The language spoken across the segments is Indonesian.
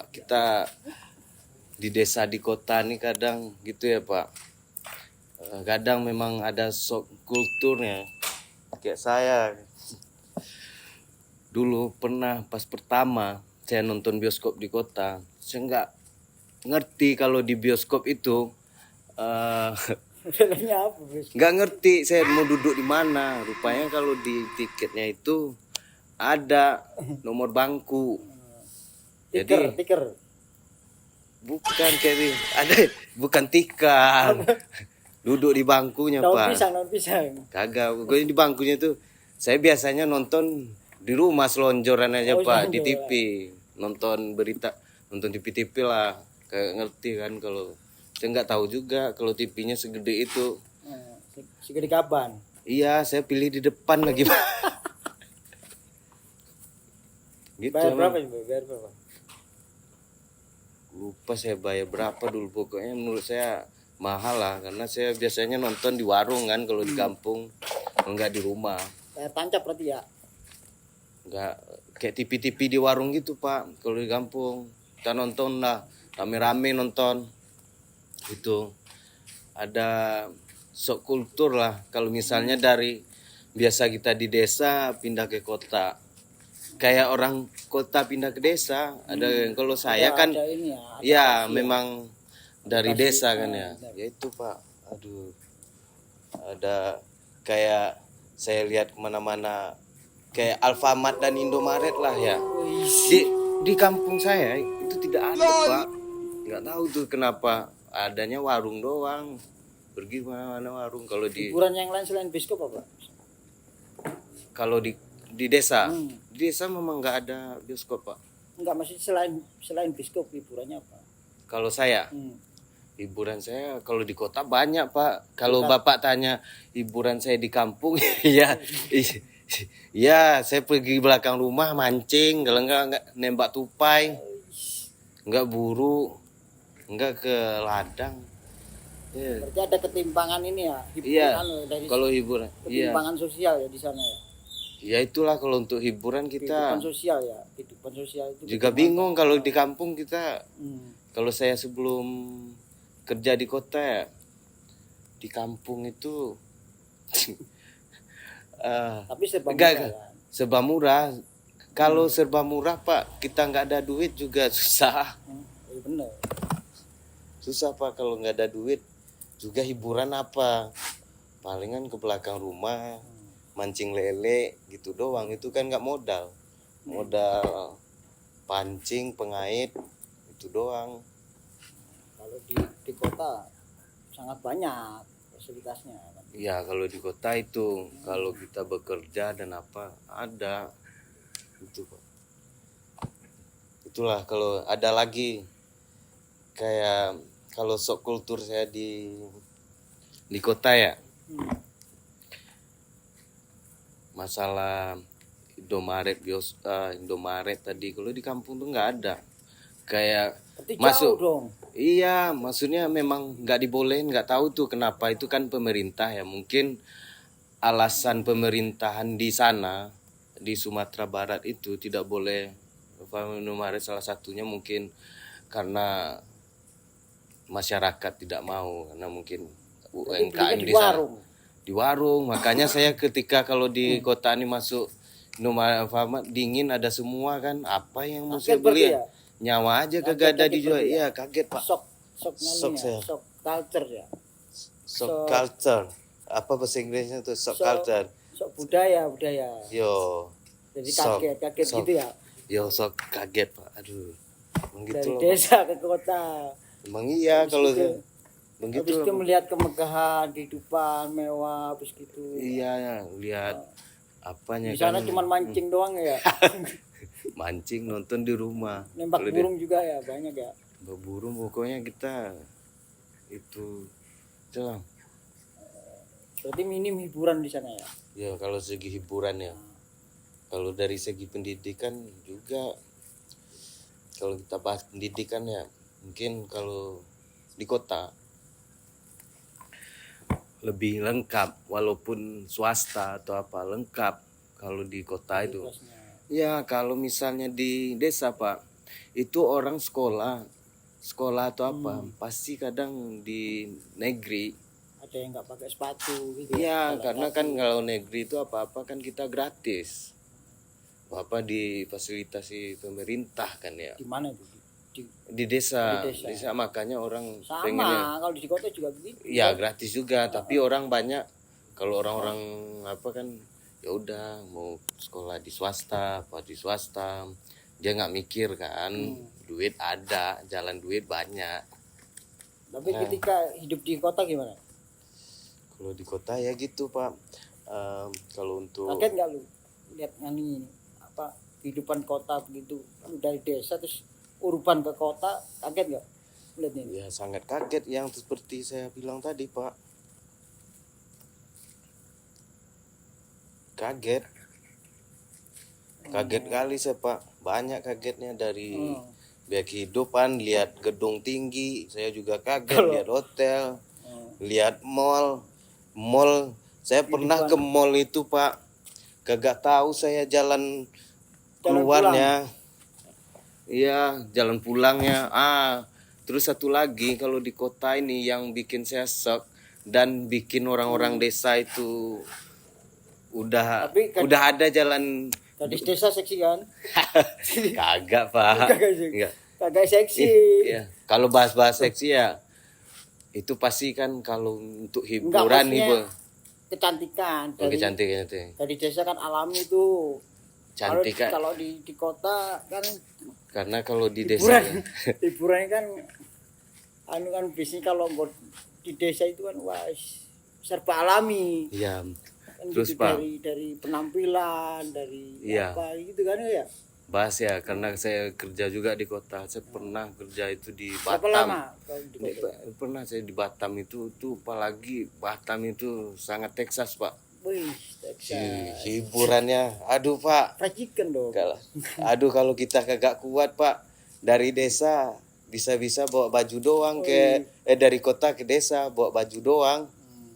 Pak, kita di desa di kota nih kadang gitu ya Pak. Kadang memang ada shock kulturnya. Kayak saya dulu pernah pas pertama saya nonton bioskop di kota, saya nggak ngerti kalau di bioskop itu Filmnya apa, Bos? nggak ngerti saya mau duduk di mana. Rupanya kalau di tiketnya itu ada nomor bangku. Jadi Tiker. bukan Kevin, ada bukan tikar. Duduk di bangkunya Daun Pak. pisang. Kagak, gue di bangkunya tuh. Saya biasanya nonton di rumah selonjoran aja Oh, Pak, di selonjoran. TV. Nonton berita, nonton TV lah. Kayak ngerti kan kalau saya nggak tahu juga kalau TV-nya segede itu. Segede kapan? Iya, saya pilih di depan lagi Pak. Gitu. Bayar emang. berapa ini, Bos? Bayar berapa? Lupa saya bayar berapa dulu, pokoknya menurut saya mahal lah karena saya biasanya nonton di warung kan kalau di kampung, enggak di rumah. Bayar tancap berarti ya? Enggak kayak TV-TV di warung gitu Pak. Kalau di kampung kita nonton lah rame-rame nonton itu. Ada shock kultur lah kalau misalnya dari biasa kita di desa pindah ke kota, kayak orang kota pindah ke desa. Ada kalau saya kan Ada ini ya. ya memang dari desa kan ya. Ya itu Pak. Aduh. Ada kayak saya lihat kemana-mana kayak Alfamart dan Indomaret lah ya. Di kampung saya itu tidak ada Pak. Nggak tahu tuh kenapa, adanya warung doang. Pergi mana-mana warung. Kalau di Hiburan yang lain selain bioskop apa? kalau di desa, di desa memang nggak ada bioskop Pak. Enggak, masih selain bioskop hiburannya apa? Kalau saya Hmm. hiburan saya kalau di kota banyak Pak. Kalau Bapak tanya hiburan saya di kampung, ya, ya saya pergi belakang rumah mancing, kalau enggak nembak tupai, enggak buru, enggak ke ladang. Ya, Berarti ada ketimpangan ini ya, iya. hiburan dari Kalau hiburan, iya, ketimpangan sosial ya di sana ya. ya itulah kalau untuk hiburan kita Kehidupan sosial ya, kehidupan sosial itu. juga bingung kalau di kampung kita. Hmm. Kalau saya sebelum kerja di kota ya, di kampung itu Tapi serba enggak, murah kan. serba murah. Kalau serba murah Pak, kita nggak ada duit juga susah. Iya benar. Susah Pak kalau nggak ada duit. Juga hiburan apa? Palingan ke belakang rumah, mancing lele gitu doang. Itu kan nggak modal. Modal pancing, pengait, itu doang. Kalau di kota sangat banyak fasilitasnya kan. Ya kalau di kota itu, kalau kita bekerja dan apa ada itu Pak. Itulah kalau ada lagi kayak kalau sok kultur saya di kota ya, masalah Indomaret tadi, kalau di kampung tuh nggak ada. Kayak Berarti masuk. jauh dong. Iya, maksudnya memang nggak dibolehin, nggak tahu tuh kenapa. Itu kan pemerintah ya, mungkin alasan pemerintahan di sana di Sumatera Barat itu tidak boleh Indomaret, salah satunya mungkin karena masyarakat tidak mau, karena mungkin UMKM di sana di warung. Makanya saya ketika kalau di kota ini masuk Indomaret dingin ada semua kan, apa yang mau saya beli ya? Nyawa aja kagak ada dijual. Iya kaget Pak. Shock saya. shock culture ya. Shock culture. Apa bahasa Inggrisnya tuh shock culture? Shock budaya. Yo. Jadi shock, kaget shock. gitu ya. Yo shock kaget Pak. Aduh. Dari Begitu desa ke kota. Emang iya kalau Habis begitu. itu melihat kemegahan, kehidupan mewah, habis gitu. Iya, lihat apanya Di sana kan. cuma mancing doang ya. Mancing, nonton di rumah. Nembak Kalau burung juga ya, banyak ya. berburu pokoknya kita itu lah. Berarti minim hiburan di sana ya. Ya kalau segi hiburan ya. Kalau dari segi pendidikan juga, kalau kita bahas pendidikan ya, mungkin kalau di kota lebih lengkap, walaupun swasta atau apa lengkap kalau di kota itu. Ya kalau misalnya di desa Pak, itu orang sekolah atau apa pasti kadang di negeri. Ada yang nggak pakai sepatu gitu. Iya, Jalan karena kaki. kan kalau negeri itu apa-apa kan kita gratis. Apa difasilitasi pemerintah kan ya. Di mana itu? Di desa, Di desa. desa makanya orang Sama, pengennya kalau di kota juga begitu. ya gratis juga, tapi orang banyak kalau orang-orang apa kan ya udah mau sekolah di swasta, apa di swasta, dia nggak mikir kan, duit ada, jalan duit banyak. Tapi ketika hidup di kota gimana? Kalau di kota ya gitu Pak. Kalau untuk Kaget nggak lu lihat ini apa kehidupan kota begitu? Lu dari desa terus urban ke kota, kaget nggak lihat ini? ya sangat kaget yang seperti saya bilang tadi Pak. Kaget kali saya Pak, banyak kagetnya dari biaya kehidupan, lihat gedung tinggi, saya juga kaget, lihat hotel, lihat mall, saya pernah ke mall itu Pak, kagak tahu saya jalan keluarnya, iya jalan pulangnya, terus satu lagi kalau di kota ini yang bikin saya shock dan bikin orang-orang desa itu udah ada jalan. Gadis desa seksi kan? Kagak Pak. Enggak. Kagak seksi. Iya. Kalau bahas-bahas seksi ya itu pasti kan kalau untuk hiburan nih kecantikan. kecantikan itu. Dari desa kan alami tuh. Cantik kan. Kalau di kota kan Karena kalau di desa hiburan kan anu kan biasanya kalau di desa itu kan wah serba alami. Iya. Kan Terus gitu, Pak, dari penampilan, dari iya, apa gitu kan ya. bahas ya karena saya kerja juga di kota. Saya pernah kerja itu di Berapa Batam. lama kalau di kota? Pernah saya di Batam itu apalagi Batam itu sangat Texas Pak. Wih, Texas. Hiburannya aduh Pak. Fried chicken dong. Aduh kalau kita kagak kuat Pak, dari desa bisa-bisa bawa baju doang ke dari kota ke desa bawa baju doang.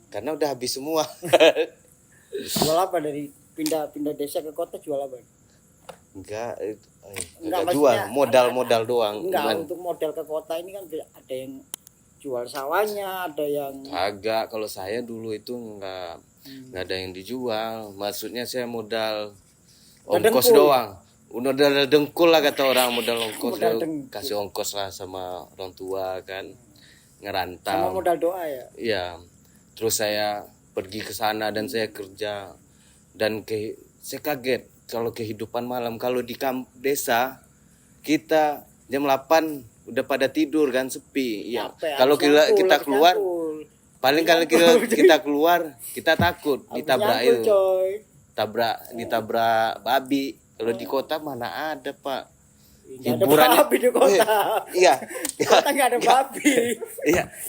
Karena udah habis semua. Jual apa dari pindah desa ke kota, jual apa? Enggak Enggak, jual, maksudnya modal doang. Enggak, untuk modal ke kota ini kan ada yang jual sawahnya, ada yang Kagak, kalau saya dulu itu enggak ada yang dijual. Maksudnya saya modal ongkos doang. Modal dengkul lah kata orang, modal ongkos. Kasih ongkos lah sama orang tua kan. Ngerantau. sama modal doa ya. Iya. Terus saya pergi ke sana dan saya kerja dan saya kaget kalau kehidupan malam kalau di desa kita jam 8 udah pada tidur kan sepi ya. Kalau kita keluar paling kalau kita keluar kita takut ditabrak itu. Ditabrak babi. Kalau di kota mana ada Pak? Hiburan babi di kota. Iya. Kota nggak ada babi.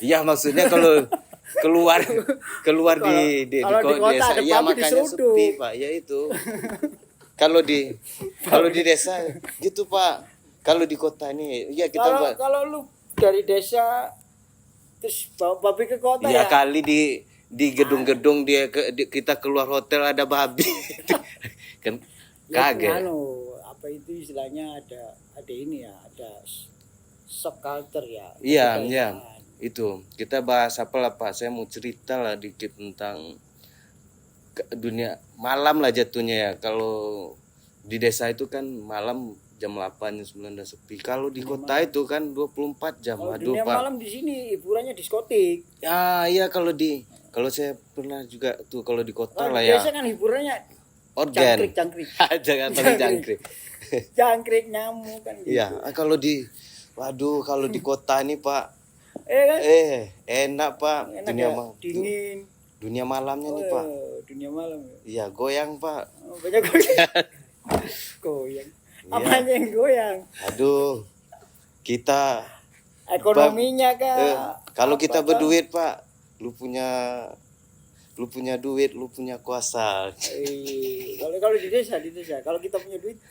Iya maksudnya kalau keluar di desa ya makanya sepi Pak ya itu. Kalau di desa gitu Pak. Kalau di kota ini ya kita kalau lu dari desa terus bawa babi ke kota ya kali di gedung-gedung kita keluar hotel ada babi. Kan kaget. Apa itu istilahnya ada ini ya, ada shock culture ya. Iya. Itu kita bahas apa lah Pak, saya mau cerita lah dikit tentang dunia malam lah jatuhnya ya. Kalau di desa itu kan malam jam 8 jam 9 udah sepi. Kalau di kota itu kan 24 jam. Kalau Aduh dunia Pak. malam di sini hiburannya diskotik. Iya kalau saya pernah juga tuh kalau di kota lah ya. Biasa kan hiburannya organ. Jangkrik. Jangan pakai jangkrik. Jangkrik nyamuk kan gitu. Iya, kalau di kota ini Pak. Kan? Enak Pak. Dingin. Dunia malamnya nih Pak. Dunia malam. Iya, goyang Pak. Banyak goyang. Goyang. Apanya yang goyang? Aduh. Kita ekonominya kalau kita berduit Pak, lu punya duit, lu punya kuasa. Kalau di desa, kalau kita punya duit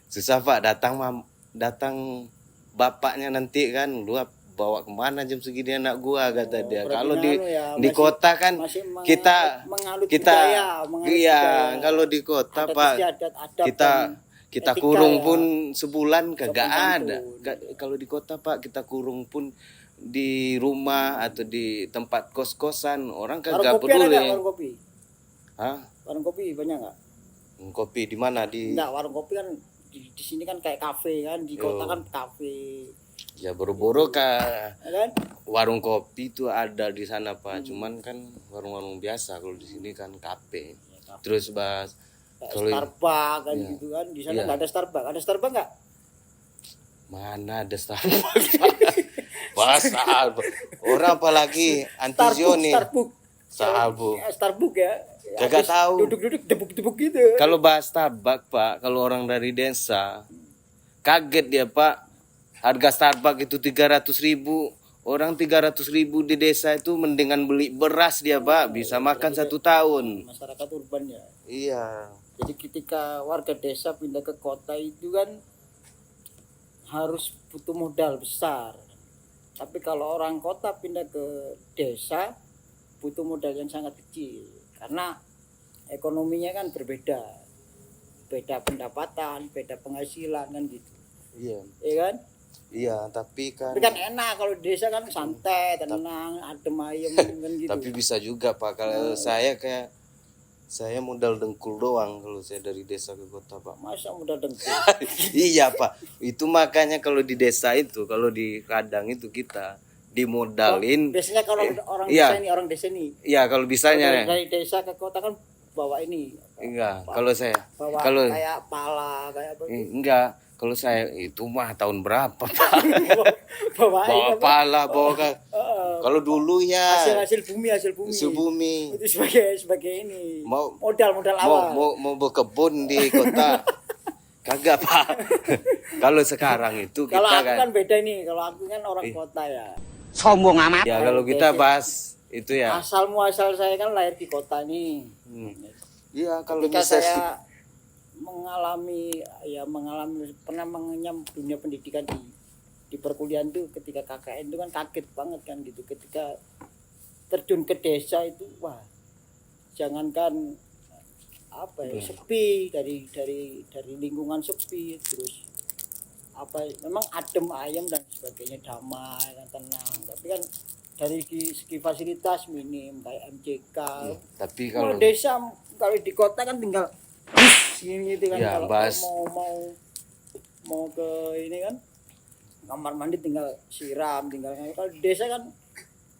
susah Pak, datang bapaknya nanti kan, lu bawa kemana jam segini anak gua kata dia. Kalau di kota kan kita budaya, iya, kalau di kota Pak kita Etika kurung ya. pun sebulan kagak Sopan ada. Kalau di kota Pak kita kurung pun di rumah atau di tempat kos-kosan orang Warung kagak kopi ada nggak? peduli. Warung kopi? Hah? Warung kopi banyak nggak? Kopi di mana di? Enggak, warung kopi kan di sini kan kayak kafe kan, di kota kan kafe. Ya boro-boro Ya kan? warung kopi itu ada di sana Pak. Cuman kan warung-warung biasa, kalau di sini kan kafe. Ya, Terus Bas, kayak kalau Starbucks kan Iya. gitu kan. Di sana Iya. nggak ada Starbucks. Ada Starbucks nggak? mana ada Starbucks? Basah. Orang apalagi antizionis. Starbucks ya. Kagak Habis tahu. Duduk-duduk debuk-debuk gitu. Kalau bahas Starbucks Pak, kalau orang dari desa kaget dia Pak. Harga Starbucks itu 300.000. Orang 300.000 di desa itu mendingan beli beras dia Pak, bisa makan 1 tahun. Masyarakat urban ya. Iya. Jadi ketika warga desa pindah ke kota itu kan harus butuh modal besar. Tapi kalau orang kota pindah ke desa butuh modal yang sangat kecil karena ekonominya kan berbeda. Beda pendapatan, beda penghasilan kan gitu. Iya. Iya kan? Iya, tapi Tapi kan enak kalau di desa kan santai, tenang, adem ayem kan gitu. tapi bisa juga Pak, kalau saya modal dengkul doang kalau saya dari desa ke kota Pak. Masa mudah dengkul. Iya Pak, itu makanya kalau di desa itu, kalau di kadang itu kita dimodalin. Biasanya kalau orang Iya. desa ini, orang desa ini. Iya kalau bisanya. Dari desa ke kota kan bawa ini. Enggak, kalau saya Bawa kalau kayak pala, kayak apa? enggak, kalau saya itu mah tahun berapa Pak? Bawa Bawa pala, bawa kalau dulu ya hasil bumi. hasil bumi. Itu sebagai ini. Mau Modal awal. mau berkebun di kota. Kagak Pak. Kalau sekarang itu kita Kalau aku kan kan beda nih, kalau aku kan orang kota ya. Sombong amat. ya kalau kita bahas itu ya. Asal saya kan lahir di kota nih. Iya kalau Ketika bisa saya mengalami pernah mengenyam dunia pendidikan di perkuliahan tuh ketika KKN itu kan kaget banget kan gitu, ketika terjun ke desa itu wah, jangankan apa ya, sepi, dari lingkungan sepi, terus apa memang adem ayem dan sebagainya, damai kan, tenang, tapi kan dari segi fasilitas minim kayak MCK. tapi Kalau kalau desa, kalau di kota kan tinggal gini gitu kan. Ya, Kalau Bas. mau ke ini kan kamar mandi tinggal siram, kalau di desa kan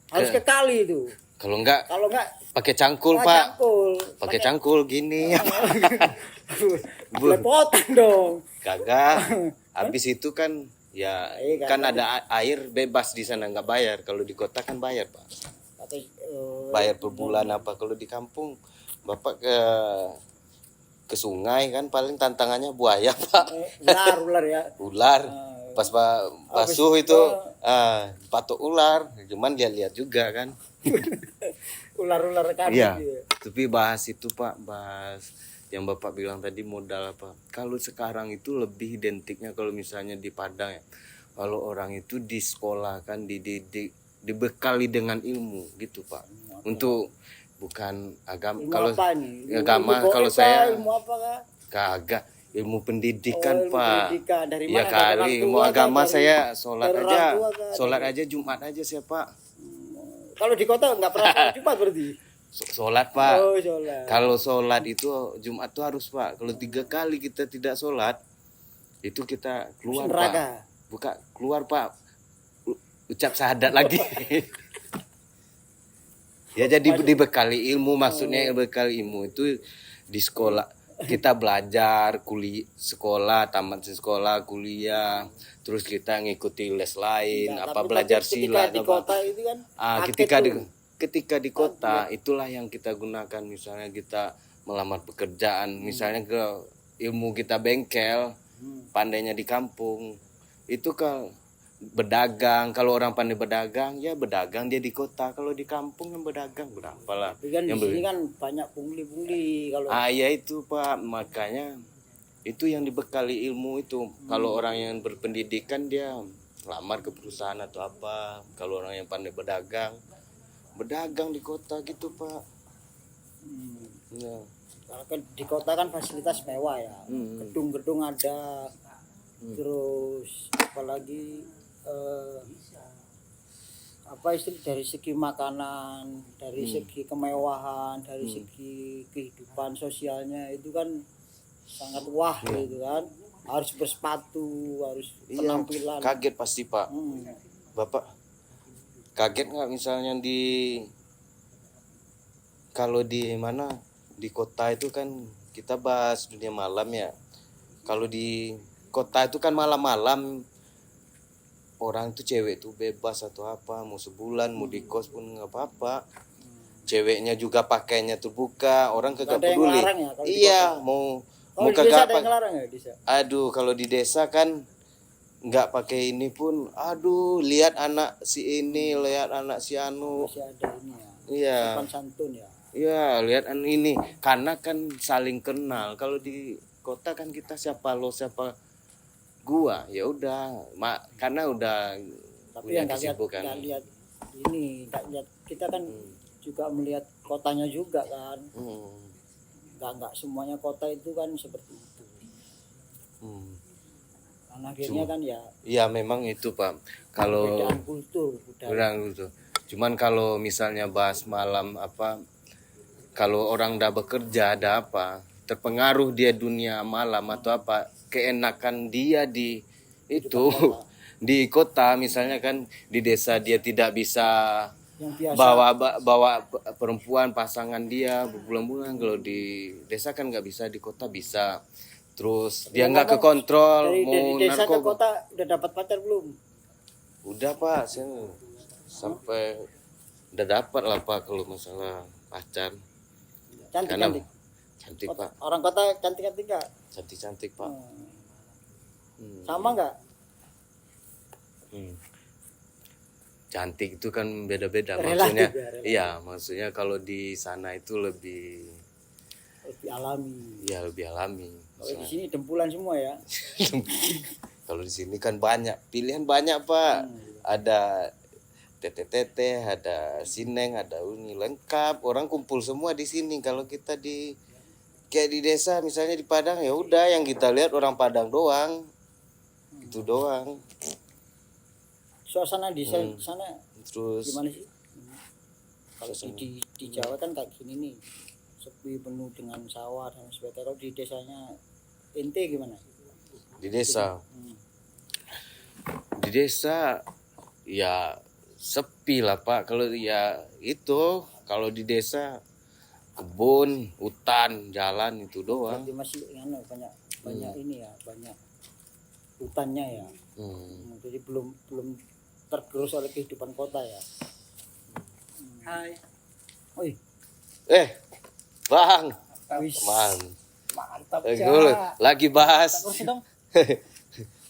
harus ke kali itu. kalau enggak Kalau enggak pakai cangkul Pak. cangkul. Pakai cangkul gini. Lepotan dong. Kagak. Habis itu kan ya Iya, kan ada air bebas di sana nggak bayar. Kalau di kota kan bayar Pak. Atau Bayar per bulan apa. Kalau di kampung Bapak ke sungai kan paling tantangannya buaya Pak. ular ya. Ular. Pas basuh itu patok ular. Cuman lihat-lihat juga kan. Ular kan Iya. gitu. Tapi bahas itu Pak, bahas yang Bapak bilang tadi modal apa. Kalau sekarang itu lebih identiknya kalau misalnya di Padang ya. Kalau orang itu di sekolah kan dididik, dibekali dengan ilmu gitu Pak. Untuk bukan agama. Ilmu Kalau apa nih? agama Ilmu kalau goib, saya ilmu apa kah? kagak ilmu pendidikan ilmu Pak. pendidikan. Dari Ya mana? Dari orang kali ilmu tua kah? agama Dari- saya sholat dari aja, orang tua kah? sholat aja Jumat aja saya Pak. Kalau di kota nggak pernah sholat Jumat berarti. Sholat Pak. Oh, sholat. Kalau sholat itu Jumat tuh harus Pak. Kalau 3 kali kita tidak sholat, itu kita keluar Neraka. Pak. Buka keluar Pak. Ucap syahadat lagi. Ya jadi dibekali ilmu, maksudnya dibekali ilmu itu di sekolah kita belajar, sekolah, tamat sekolah, kuliah, terus kita ngikuti les lain, Nah, apa tapi belajar ketika silat di apa. kota itu kan kaget Ketika tuh. di kota itulah yang kita gunakan, misalnya kita melamar pekerjaan, misalnya ke ilmu kita bengkel, pandainya di kampung itu ke berdagang. Kalau orang pandai berdagang ya berdagang dia di kota, kalau di kampung yang berdagang berapa lah Tapi kan di yang sini kan banyak pungli kalau ya itu Pak, makanya itu yang dibekali ilmu itu. Kalau orang yang berpendidikan dia lamar ke perusahaan atau apa. Kalau orang yang pandai berdagang di kota gitu Pak. Ya. Kalau kan di kota kan fasilitas mewah ya, gedung-gedung ada, terus apalagi apa istilah dari segi makanan, dari segi kemewahan, dari segi kehidupan sosialnya itu kan sangat wah gitu kan. Harus bersepatu, harus Iya, penampilan. kaget pasti Pak. Bapak kaget nggak misalnya kalau di mana di kota itu kan kita bahas dunia malam ya. Kalau di kota itu kan malam-malam orang tuh cewek tuh bebas atau apa, mau sebulan mau di kos pun nggak apa-apa. Ceweknya juga pakainya terbuka, orang kagak Ada yang peduli. larang ya kalau di Iya, kota? mau Kalau di desa kagak ada apa. yang ngelarang ya di desa? Aduh, kalau di desa kan nggak pakai ini pun, aduh, lihat anak si ini, lihat anak si anu. Masih ada ini ya. Iya. Sopan santun ya. Iya, lihat ini. Karena kan saling kenal. Kalau di kota kan kita siapa lo, siapa gua, ya udah. Karena udah Tapi punya yang nggak kesibukan. lihat ini, nggak lihat kita kan juga melihat kotanya juga kan. Nggak semuanya kota itu kan seperti itu. Karena akhirnya kan ya. Iya, memang itu Pak. Kalau Perbedaan kultur, budaya. kurang gitu. Cuman kalau misalnya bahas malam apa, kalau orang udah bekerja ada apa, terpengaruh dia dunia malam atau apa, keenakan dia di itu di kota misalnya kan, di desa dia tidak bisa Yang biasa. bawa perempuan pasangan dia berbulan-bulan. Kalau di desa kan nggak bisa, di kota bisa. Terus dia nggak ke kontrol Dari mau desa ke narkoba. kota udah dapat pacar belum? Udah Pak, saya sampai udah dapat lah Pak kalau masalah pacar. Karena Cantik. cantik Pak, Orang kota cantik-cantik nggak? cantik Pak. Sama nggak? Cantik itu kan beda-beda Relatif maksudnya. ya, relatif. Iya, maksudnya kalau di sana itu lebih alami. ya lebih alami. Kalau di sini dempulan semua ya. Kalau di sini kan banyak pilihan, banyak Pak. Ada tete-tete, ada sineng, ada uni, lengkap. Orang kumpul semua di sini. Kalau kita kayak di desa misalnya di Padang, ya udah yang kita lihat orang Padang doang. Itu doang. Suasana di sana Terus gimana sih? Kalau di Jawa kan kayak gini nih, sepi penuh dengan sawah dan sebagainya. Kalau di desanya ente gimana? di desa. Di desa ya sepi lah Pak. Kalau ya itu, kalau di desa kebun, hutan, jalan itu doang. Berarti masih banyak ini ya, banyak hutannya ya. Jadi belum tergerus oleh kehidupan kota ya. Hai. Oi. Bang. Wis. Mantap Lagi bahas. Kursi dong.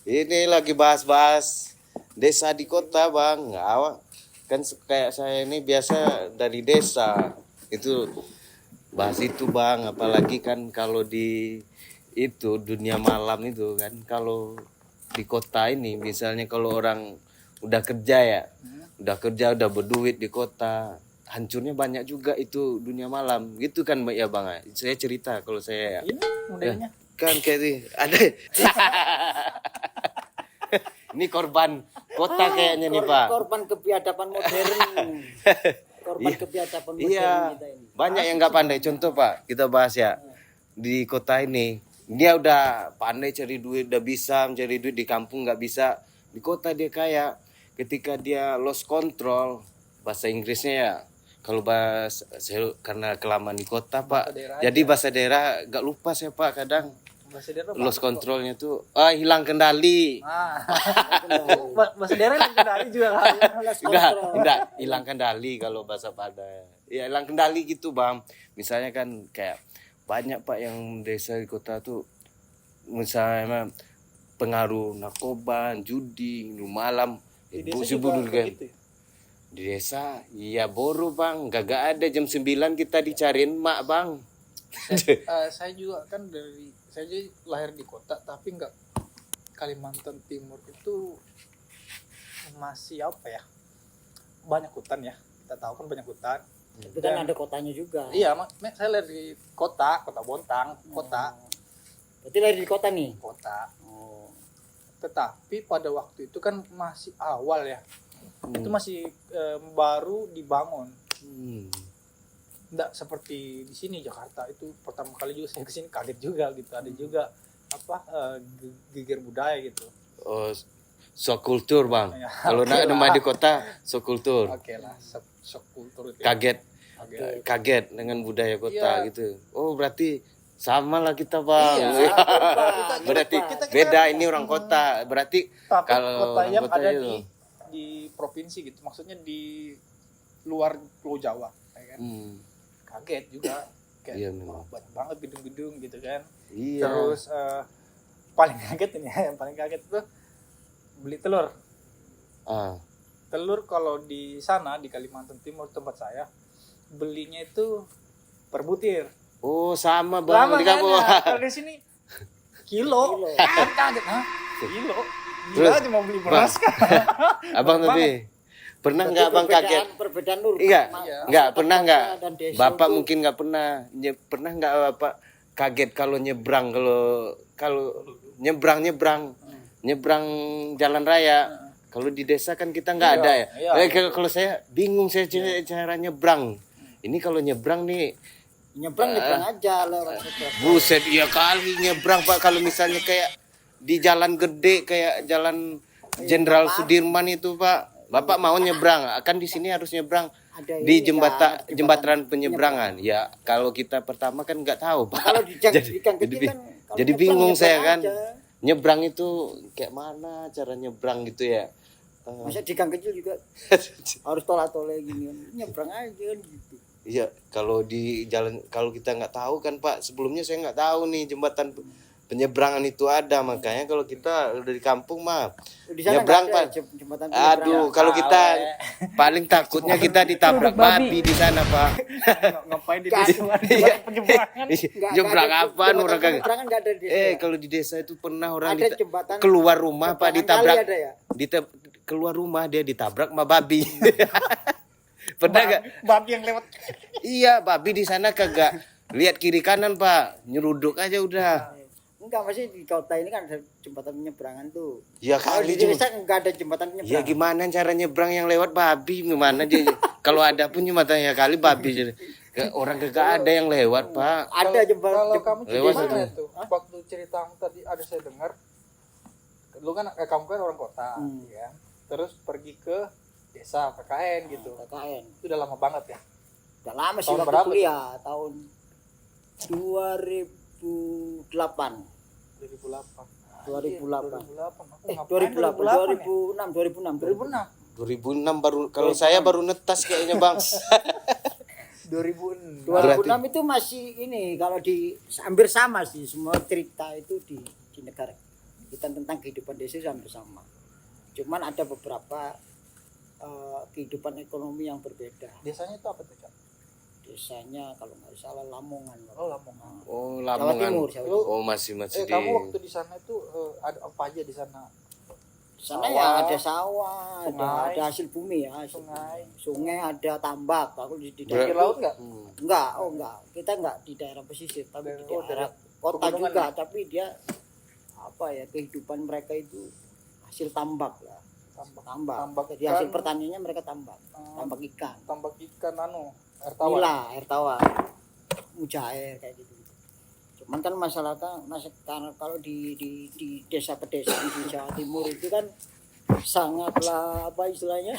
Ini lagi bahas desa di kota Bang. Awak kan kayak saya ini biasa dari desa. Itu bahas itu Bang, apalagi kan kalau di itu dunia malam itu kan, kalau di kota ini misalnya kalau orang udah kerja udah berduit di kota, hancurnya banyak juga itu dunia malam gitu kan ya Bang. Saya cerita kalau saya ya. Ini modelnya. Kan kayak ini ada. Ini korban kota kayaknya nih Pak. Korban kebiadaban modern. Korban kebiadaban modern Iya, kita ini. banyak yang nggak pandai. Contoh Pak, kita bahas ya. Di kota ini, dia udah pandai cari duit, udah bisa mencari duit. Di kampung nggak bisa. Di kota dia kaya. Ketika dia lost control, bahasa Inggrisnya ya. Kalau saya karena kelamaan di kota Pak, jadi bahasa daerah nggak lupa saya Pak kadang. Lost controlnya tuh, hilang kendali. Bahasa daerah hilang kendali juga kan. Enggak, hilang kendali kalau bahasa Padang. Ya hilang kendali gitu Bang. Misalnya kan kayak banyak Pak yang desa di kota tuh, misalnya pengaruh narkoba, judi, minum malam, sibuk dulu kan. Gitu ya? Di desa, iya boru Bang, gak ada jam 9 kita dicariin mak Bang. Saya juga kan saya juga lahir di kota tapi nggak, Kalimantan Timur itu masih apa ya, banyak hutan ya, kita tahu kan banyak hutan, Tapi kan ada kotanya juga. Iya, saya lahir di kota Bontang, kota. Berarti lahir di kota nih. Kota. Oh. Tetapi pada waktu itu kan masih awal ya. Itu masih baru dibangun. Nggak seperti di sini Jakarta, itu pertama kali juga saya kesini kaget juga gitu. Ada juga geger budaya gitu. Oh, sok kultur bang. Ya, Kalau oke nama lah. di kota sok kultur. Oke lah, shock kultur itu. Ya. Kaget, Kaget. kaget dengan budaya kota Iya. gitu. Oh berarti sama lah kita bang. Iya. Berarti kita- beda ini orang kota. Berarti Tapi kalau kota orang yang kota ada itu. di provinsi gitu, maksudnya di luar Pulau Jawa, ya kan? Kaget juga. Kayak, Iya, memang. wah, banyak banget gedung-gedung gitu kan. Iya. Terus paling kaget ini ya, yang paling kaget itu beli telur. Ah. Telur kalau di sana di Kalimantan Timur tempat saya belinya itu per butir. Oh sama bang Lama di kan kampung. ya? Kalau di sini kilo. Kan kaget, hah? Kilo. Gila Terus, cuma beli beras kan. Abang tapi pernah nggak bang kaget? Perbedaan nur. Iya, Iya. nggak pernah nggak. Dan desa Bapak itu mungkin nggak pernah. Pernah nggak bapak kaget kalau nyebrang kalau nyebrang jalan raya. Kalau di desa kan kita nggak Iya, ada ya. iya. Kalau saya bingung saya cara nyebrang. Ini kalau nyebrang nih, nyebrang aja lewat situ. buset iya kali nyebrang pak. Kalau misalnya kayak di jalan gede kayak jalan Jenderal Sudirman itu pak, bapak mau nyebrang, akan di sini harus nyebrang Ada di ini kan, jembatan penyeberangan. Ya kalau kita pertama kan nggak tahu pak. Kalau di gang kecil kan kalau jadi nyebrang, bingung saya nyebrang kan. aja. Nyebrang itu kayak mana cara nyebrang gitu ya. Masa di gang kecil juga harus tolak-tolak gini kan. Nyebrang aja kan gitu. Iya, kalau di jalan kalau kita nggak tahu kan Pak, sebelumnya saya nggak tahu nih jembatan penyeberangan itu ada, makanya kalau kita udah di kampung mah Di sana nyebrang nggak ada Pak. jembatan penyeberangan. Aduh, kalau kita paling takutnya kita ditabrak babi di sana Pak. Ngapain di Kan. desa ada penyeberangan? Nyebrang apaan jembatan orang kagak. penyeberangan nggak ada di desa. Kalau di desa itu pernah orang Ada jembatan keluar rumah Pak sepanjang kali ditabrak. ada ya? Keluar rumah dia ditabrak sama babi. Pernah nggak? Babi yang lewat. Iya, babi di sana kagak lihat kiri kanan Pak, nyeruduk aja udah. Enggak, masih di kota ini kan ada jembatan penyeberangan tuh. Ya Kalau kali di desa enggak ada jembatan Ya penyeberangan. gimana cara nyebrang yang lewat babi gimana dia? Kalau ada pun cuma tanya kali babi jadi orang kagak ada yang lewat Pak. Ada jembatan. Kalau kamu Lewat cerita situ. itu, waktu ceritamu tadi ada saya dengar, lu kan kamu kan orang kota, ya. Terus pergi ke desa KKN gitu. KKN. Itu udah lama banget ya. Udah lama sih Tahun waktu berapa kuliah, tahun 2008. 2008. 2008. 2008. Aku ngapain 2008, 2006 ya? 2006. 2006 baru kalau saya baru netas kayaknya Bang. 2006. 2006 itu masih ini kalau di hampir sama sih semua cerita itu di negara kita tentang kehidupan desa hampir sama. Cuman ada beberapa kehidupan ekonomi yang berbeda. Desanya itu apa tuh, Cak? Desanya kalau nggak salah Lamongan. Oh, Lamongan. Oh, Jawa Lamongan. Timur, Jawa Timur. Oh, masih di Kamu waktu di sana itu ada apa aja di sana? Di sana ya ada sawah, sungai. ada hasil bumi ya, Sungai. sungai ada tambak. Aku di Pinggir daerah laut nggak? enggak, kita enggak di daerah pesisir, tapi di Oh, daerah daerah kota pegunungan juga, ya? tapi dia apa ya kehidupan mereka itu hasil tambak lah. Tambak. Tambak Jadi ikan. hasil pertaniannya mereka tambak. Tambak ikan. Tambak ikan air tawar. Nila, air tawar. Mujair kayak gitu. Cuman kan karena kalau di desa pedesaan di Jawa Timur itu kan sangatlah apa istilahnya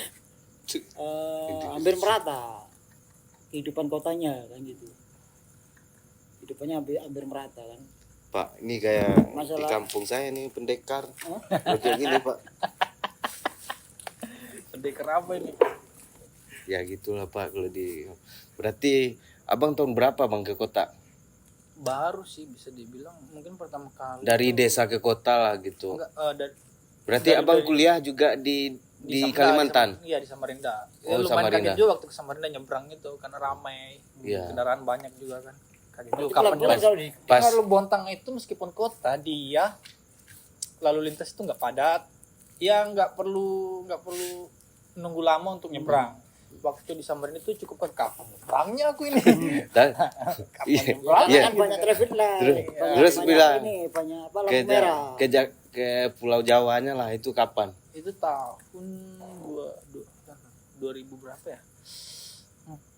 hampir merata kehidupan kotanya kan gitu. Hidupannya hampir merata kan. Pak, ini kayak di Masalah- kampung saya nih pendekar. Kayak gini, Pak. Pendekar apa ini? Ya gitulah Pak kalau berarti Abang tahun berapa Bang ke kota? Baru sih bisa dibilang mungkin pertama kali. Dari desa ke kota lah gitu. Enggak, Berarti Abang kuliah juga di Samarinda, Kalimantan. Iya di Samarinda. Oh, Lumayan Samarinda. kaget juga waktu ke Samarinda nyebrang itu karena ramai. Iya. Kendaraan banyak juga kan. Kaget juga. Itu Kapan pulang jelas? kalau di Pas Kalau Bontang itu meskipun kota dia lalu lintas itu nggak padat. Ya nggak perlu nunggu lama untuk nyebrang. waktu di Samarinda itu cukup kan kapan nyebrangnya aku ini. Dan Kapan Karena Iya. kan banyak traffic light, Terus banyak bilang, ini, banyak apa ke, lampu merah. ke Pulau Jawanya lah itu kapan? Itu tahun 2000 berapa ya?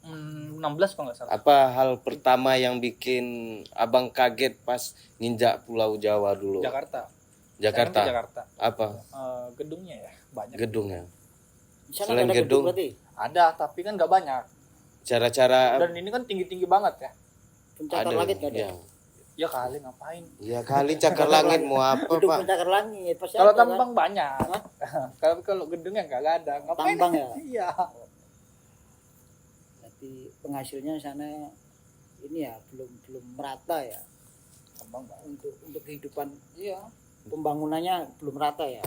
16 kalau nggak salah. Apa hal pertama yang bikin abang kaget pas nginjak Pulau Jawa dulu? Jakarta. Jakarta. Saya kan ke Jakarta. Apa? Gedungnya ya banyak. Gedungnya. Di sana Selain nggak ada gedung, berarti. Ada tapi kan nggak banyak. Cara-cara Dan ini kan tinggi-tinggi banget ya. Pencakar langit nggak ada. Ya. Ya kali ngapain? Ya kali cakar langit mau apa, Gedung Pak? pencakar langit pasti Kalau ada, kan? tambang banyak. Kalau gedungnya nggak ada. Ngapain? Tambang ya? Iya. Berarti penghasilnya di sana ini ya belum merata ya. Tambang banyak. Untuk kehidupan Iya. pembangunannya belum rata ya.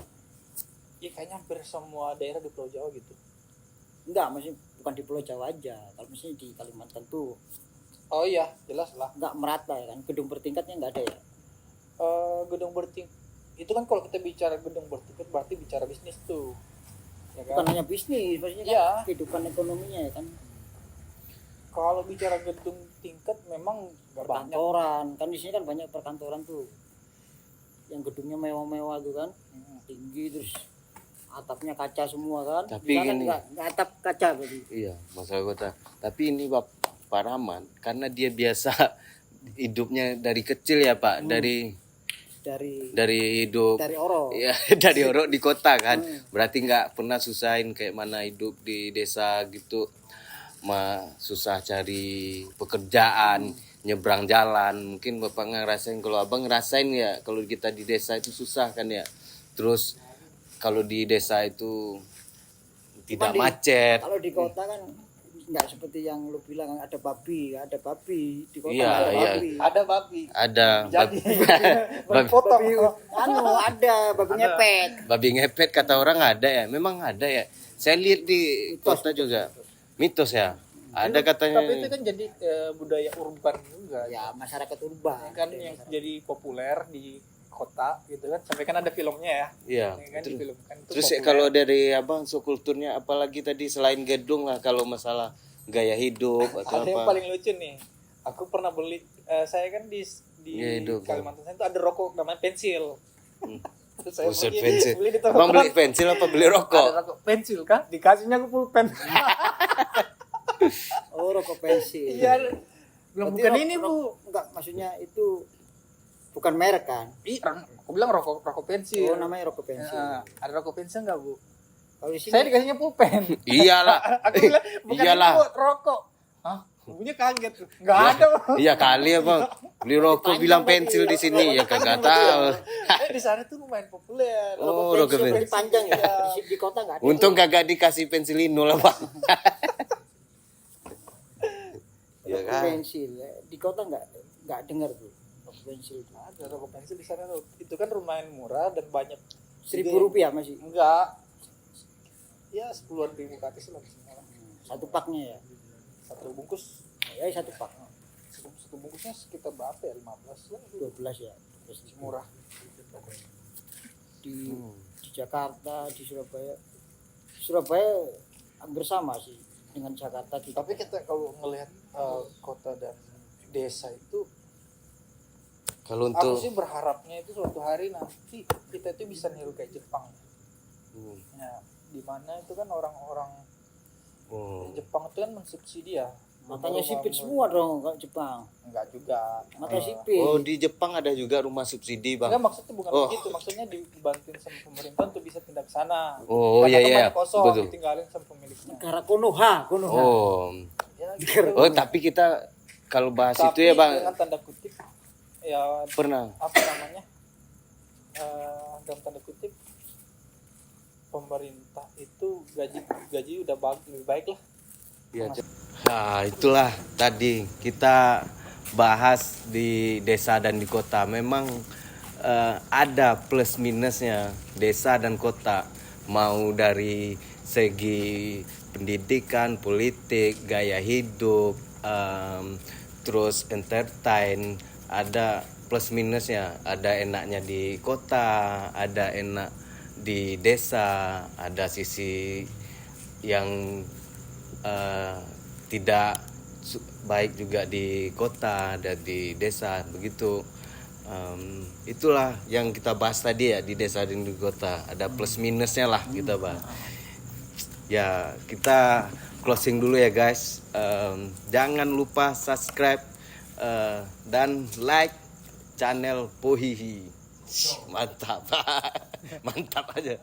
Ya kayaknya hampir semua daerah di Pulau Jawa gitu. Enggak, maksudnya bukan di Pulau Jawa aja. Kalau misalnya di Kalimantan tuh Oh iya, jelas lah. enggak merata ya kan. Gedung bertingkatnya enggak ada ya. Gedung bertingkat itu kan kalau kita bicara gedung bertingkat berarti bicara bisnis tuh. Ya Bukan kan? hanya bisnis, maksudnya Iya. kan kehidupan ekonominya ya kan. Kalau bicara gedung tingkat memang nggak banyak. Perkantoran, kan di sini kan banyak perkantoran tuh. Yang gedungnya mewah-mewah tuh kan. Tinggi terus atapnya kaca semua kan. Tapi Di sana gini. enggak atap kaca berarti. Iya, masalah kota. Tapi ini Pak Rahman, karena dia biasa hidupnya dari kecil ya Pak, dari hidup Dari Oro. ya dari orang di kota kan, berarti nggak pernah susahin kayak mana hidup di desa gitu, susah cari pekerjaan, nyebrang jalan. Mungkin bapak ngerasain, kalau abang ngerasain ya, kalau kita di desa itu susah kan ya. Terus kalau di desa itu tidak Cuman macet. Kalau di kota kan nggak seperti yang lu bilang ada babi di kota Iya, nggak ada iya. babi. Ada babi. Ada Jadi babi, potong. Ada babi ngepet. babi ngepet kata orang ada ya, memang ada ya. Saya lihat di kota juga, mitos ya. Ada katanya. Tapi itu kan jadi budaya urban juga. Ya masyarakat urban Kan yang jadi populer di kota gitu kan. Sampai kan ada filmnya ya. Iya. Ya kan Terus, difilmkan itu terus ya, populer. kalau dari abang subkulturnya apalagi tadi selain gedung lah, kalau masalah gaya hidup atau ada yang apa? paling lucu nih. Aku pernah beli saya kan di Gaya hidup. Kalimantan Selatan itu ada rokok namanya pensil. Terus saya Buset, pergi, pensil. beli di toko Abang beli koran. pensil apa beli Ada rokok? rokok pensil kan? Dikasihnya aku pulpen. Oh rokok pensil. Iya. Belum Berarti bukan ini, Bu. Enggak, maksudnya itu bukan merek kan. Aku bilang rokok pensil. Oh namanya rokok pensil. Ada rokok pensil enggak, Bu? Kalau di sini Saya dikasihnya pulpen. Iyalah. Aku bilang bukan Iyalah. ini, Bu, rokok. Hah? Ibunya kaget. Enggak ada, Bu. Iya kali ya bang, beli rokok bilang pensil di sini ya kagak tahu. Di sana tuh lumayan populer. Oh, rokok pensil pensil. berarti panjang ya. Iya. Di kota enggak ada. Untung kagak dikasih pensilino lah bang. Ya Rokok kan. pensil. Di kota enggak dengar tuh. Rokok pensil itu. Ada rokok pensil di sana tuh. Itu kan lumayan murah dan banyak. Rp1.000 masih. Enggak. Ya 10-an ribu ke atas lah. Satu paknya ya. Satu bungkus. Ya satu pak. Satu bungkusnya sekitar berapa ya? 15 lah. 12 ya. Terus Murah. di Jakarta, di Surabaya. Surabaya hampir sama sih dengan Jakarta gitu. Tapi kita kalau ngelihat kota dan desa itu, Kalau aku untuk sih berharapnya itu suatu hari nanti kita itu bisa niru kayak Jepang. Ya, di mana itu kan orang-orang Jepang itu kan mensubsidi ya. Matanya sipit semua dong kalau Jepang. Enggak juga. Mata sipit. Oh di Jepang ada juga rumah subsidi bang. Enggak, maksudnya bukan Oh. begitu. Maksudnya dibantuin sama pemerintah untuk bisa pindah ke sana. Oh Karena iya iya tempatnya kosong, betul. ditinggalin sama pemiliknya. Negara Konoha. Oh Ya, gitu. oh tapi kita kalau bahas Tapi itu ya bang dengan tanda kutip ya pernah. apa namanya? Dalam tanda kutip pemerintah itu gaji udah lebih baik lah. Ya, nah itulah tadi kita bahas di desa dan di kota. Memang ada plus minusnya desa dan kota. Mau dari segi pendidikan, politik, gaya hidup, terus entertain, ada plus minusnya. Ada enaknya di kota, ada enak di desa, ada sisi yang tidak baik juga di kota dan di desa begitu. Itulah yang kita bahas tadi ya, di desa dan di kota ada plus minusnya lah kita bahas. Ya kita closing dulu ya guys. Jangan lupa subscribe dan like channel Pohihi. Mantap. Mantap aja.